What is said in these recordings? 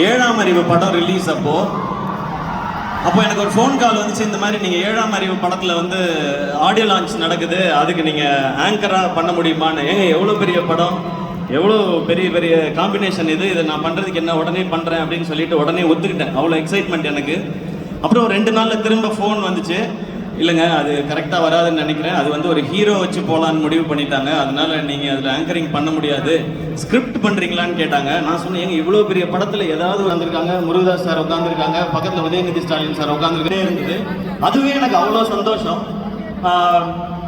ஏழாம் அறிவு படம் ரிலீஸ் அப்போ எனக்கு ஒரு ஃபோன் கால் வந்துச்சு. இந்த மாதிரி நீங்கள் ஏழாம் அறிவு படத்தில் வந்து ஆடியோ லான்ச் நடக்குது, அதுக்கு நீங்கள் ஆங்கராக பண்ண முடியுமான்னு. ஏங்க எவ்வளோ பெரிய படம், எவ்வளோ பெரிய பெரிய காம்பினேஷன் இதை நான் பண்ணுறதுக்கு என்ன உடனே பண்ணுறேன் அப்படின்னு சொல்லிட்டு உடனே ஒத்துக்கிட்டேன். அவ்வளோ எக்ஸைட்மெண்ட் எனக்கு. அப்புறம் 2 நாளில் திரும்ப ஃபோன் வந்துச்சு. இல்லைங்க, அது கரெக்டாக வராதுன்னு நினைக்கிறேன், அது வந்து ஒரு ஹீரோ வச்சு போகலான்னு முடிவு பண்ணிட்டாங்க, அதனால நீங்கள் அதில் ஆங்கரிங் பண்ண முடியாது, ஸ்கிரிப்ட் பண்ணுறீங்களான்னு கேட்டாங்க. நான் சொன்னேன், எங்க இவ்வளோ பெரிய படத்தில் ஏதாவது வந்திருக்காங்க, முருகதாஸ் சார் உட்காந்துருக்காங்க, பக்கத்தில் உதயநிதி ஸ்டாலின் சார் உட்காந்துருக்கிட்டே இருந்தது. அதுவே எனக்கு அவ்வளோ சந்தோஷம்.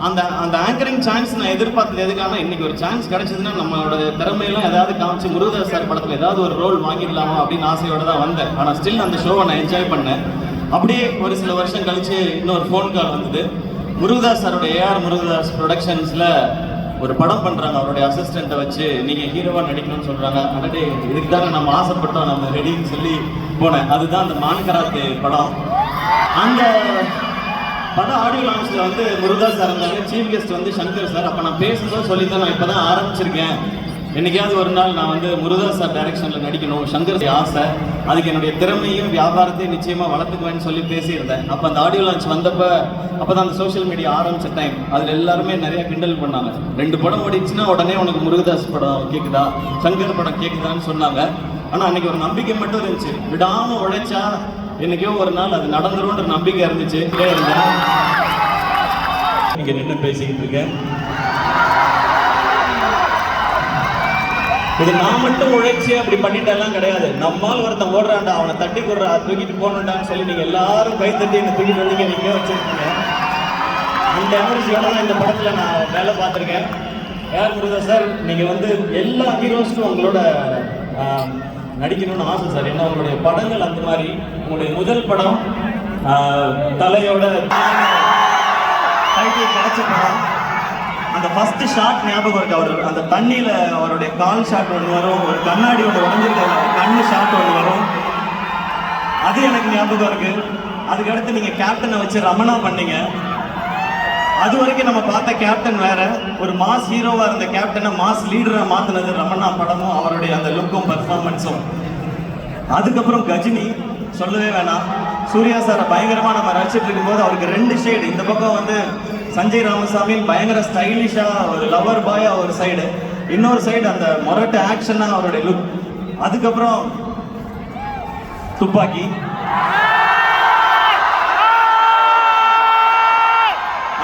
அந்த அந்த ஆங்கரிங் சான்ஸ் நான் எதிர்பார்த்தது எதுக்காக, இன்னைக்கு ஒரு சான்ஸ் கிடைச்சதுன்னா நம்மளோட திறமையெல்லாம் ஏதாவது காமிச்சு முருகதாஸ் சார் படத்தில் ஏதாவது ஒரு ரோல் வாங்கிடலாமா அப்படின்னு ஆசையோட தான் வந்தேன். ஆனால் ஸ்டில் அந்த ஷோவை நான் என்ஜாய் பண்ணேன். அப்படியே ஒரு சில வருஷம் கழிச்சு இன்னொரு ஃபோன் கால் வந்தது. முருகதாஸ் சாரோட ஏஆர் முருகதாஸ் ப்ரொடக்ஷன்ஸில் ஒரு படம் பண்ணுறாங்க, அவருடைய அசிஸ்டண்ட்டை வச்சு நீங்கள் ஹீரோவாக நடிக்கணும்னு சொல்கிறாங்க. அடடே, இதுக்கு தானே நம்ம ஆசைப்பட்டோம், நம்ம ரெடின்னு சொல்லி போனேன். அதுதான் அந்த மான்கராத்தே படம். அந்த படம் ஆடியோ லான்ச்சில் வந்து முருகதாஸ் சார் இருந்தாங்க, சீஃப் கெஸ்ட் வந்து சங்கர் சார். அப்போ நான் பேசும்போது சொல்லித்தான், நான் இப்போ தான் ஆரம்பிச்சிருக்கேன், என்னைக்காவது ஒரு நாள் நான் வந்து முருகதாஸ் சார் டைரக்ஷனில் நடிக்கணும், சங்கர் ஆசை, அதுக்கு என்னுடைய திறமையும் வியாபாரத்தையும் நிச்சயமாக வளர்த்துக்குவேன்னு சொல்லி பேசியிருந்தேன். அப்போ அந்த ஆடியோ லான்ச் வந்தப்போ அப்போ தான் அந்த சோஷியல் மீடியா ஆரம்பித்த டைம். அதில் எல்லாருமே நிறைய கிண்டல் பண்ணாங்க. 2 படம் ஓடிச்சுன்னா உடனே உனக்கு முருகதாஸ் படம் கேட்குதா, சங்கர் படம் கேட்குதான்னு சொன்னாங்க. ஆனால் அன்றைக்கி ஒரு நம்பிக்கை மட்டும் இருந்துச்சு, விடாமல் உழைச்சா என்னைக்கோ ஒரு நாள் அது நடந்துரும்ன்ற நம்பிக்கை இருந்துச்சு. இருந்தேன் இங்கே நின்று பேசிக்கிட்டு இருக்கேன். இது நான் மட்டும் உழைச்சி அப்படி பண்ணிட்டெல்லாம் கிடையாது. நம்மால் ஒருத்தன் ஓடுறான்டா, அவனை தட்டி கொடுறா, தூக்கிட்டு போகணுண்டான்னு சொல்லி நீங்கள் எல்லாரும் கை தட்டி என்னை தூக்கிட்டு வந்து நிற்க வச்சிருக்கீங்க. இந்த எனர்ஜியோட தான் இந்த படத்தில் நான் வேலை பார்த்துருக்கேன். ஏஆர் முருகதாஸ் சார், நீங்கள் வந்து எல்லா ஹீரோஸ்க்கும் உங்களோட நடிக்கணும்னு ஆசை சார். ஏன்னா உங்களுடைய படங்கள் அந்த மாதிரி. உங்களுடைய முதல் படம் தலையோட டைட்டில் கிடைச்ச படம், அந்த ஃபர்ஸ்ட் ஷாட் ஞாபகம் இருக்கு. அவர் அந்த தண்ணியில் அவருடைய கால் ஷாட் ஒன்று வரும், ஒரு கண்ணாடி ஒன்று உடஞ்சிருக்க கண்ணு ஷாட் ஒன்று வரும், அது எனக்கு ஞாபகம் இருக்கு. அதுக்கடுத்து நீங்கள் கேப்டனை வச்சு ரமணா பண்ணீங்க. அது வரைக்கும் நம்ம பார்த்த கேப்டன் வேற, ஒரு மாஸ் ஹீரோவாக இருந்த கேப்டனை மாஸ் லீடராக மாற்றினது ரமணா படமும் அவருடைய அந்த லுக்கும் பர்ஃபார்மன்ஸும். அதுக்கப்புறம் கஜினி சொல்லவே வேணாம். சூர்யா சாரை பயங்கரமாக நம்ம ரசிச்சுட்டு இருக்கும்போது அவருக்கு 2 ஷேடு. இந்த பக்கம் வந்து சஞ்சய் ராமசாமியின் பயங்கர ஸ்டைலிஷாக ஒரு லவர் பாயா ஒரு சைடு, இன்னொரு சைடு அந்த மொரட்டு ஆக்ஷனாக அவருடைய லுக். அதுக்கப்புறம் துப்பாக்கி,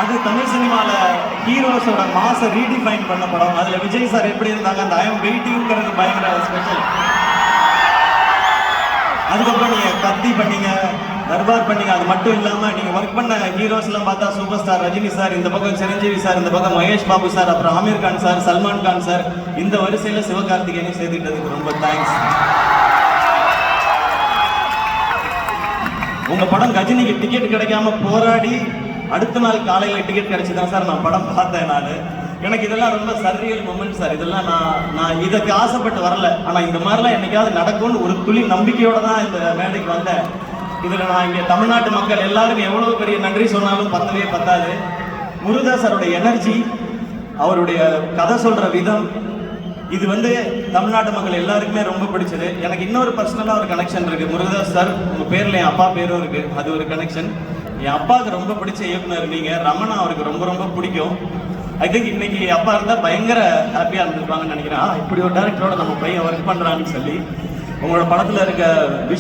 அது தமிழ் சினிமாவில் ஹீரோஸோட மாசை ரீடிஃபைன் பண்ண படம். அதில் விஜய் சார் எப்படி இருந்தாங்க, அந்த ஐ எம் வெயிட்டிங்கிறது பயங்கர ஸ்பெஷல். அதுக்கப்புறம் நீங்கள் கத்தி பண்ணீங்க, தர்பார் பண்ணீங்க. அது மட்டும் இல்லாமல் நீங்கள் ஒர்க் பண்ண ஹீரோஸ்லாம் பார்த்தா சூப்பர் ஸ்டார் ரஜினி சார், இந்த பக்கம் சிரஞ்சீவி சார், இந்த பக்கம் மகேஷ் பாபு சார், அப்புறம் ஆமீர் கான் சார், சல்மான் கான் சார், இந்த வரிசையில் சிவகார்த்திகேயனையும் சேர்த்துக்கிட்டதுக்கு ரொம்ப தேங்க்ஸ். உங்கள் படம் கஜினிக்கு டிக்கெட் கிடைக்காம போராடி அடுத்த நாள் காலையில் டிக்கெட் கிடைச்சிதான் சார் நான் படம் பார்த்தேன். எனக்கு இதெல்லாம் ரொம்ப சர்ரியல் மொமெண்ட் சார். இதெல்லாம் நான் இதுக்கு ஆசைப்பட்டு வரல, ஆனால் இந்த மாதிரிலாம் என்னைக்காவது நடக்கும்னு ஒரு துளி நம்பிக்கையோடு தான் இந்த மேடைக்கு வந்தேன். இதில் நான் இங்கே தமிழ்நாட்டு மக்கள் எல்லாருக்கும் எவ்வளோ பெரிய நன்றி சொன்னாலும் பத்தவே பத்தாது. முருகதாஸ் சாரோட எனர்ஜி, அவருடைய கதை சொல்கிற விதம், இது வந்து தமிழ்நாட்டு மக்கள் எல்லாருக்குமே ரொம்ப பிடிச்சது. எனக்கு இன்னொரு பர்சனலாக ஒரு கனெக்ஷன் இருக்குது. முருகதாஸ் சார், உங்கள் பேரில் என் அப்பா பேரும் இருக்குது, அது ஒரு கனெக்ஷன். என் அப்பாவுக்கு ரொம்ப பிடிச்ச இயக்குனர் நீங்கள். ரமணா அவருக்கு ரொம்ப ரொம்ப பிடிக்கும். ஐ திங்க் இன்னைக்கு அப்பா இருந்தால் பயங்கர ஹாப்பியாக இருந்திருப்பாங்கன்னு நினைக்கிறேன். இப்படி ஒரு டேரக்டரோட நம்ம பையன் ஒர்க் பண்ணுறான்னு சொல்லி. உங்களோட படத்தில் இருக்க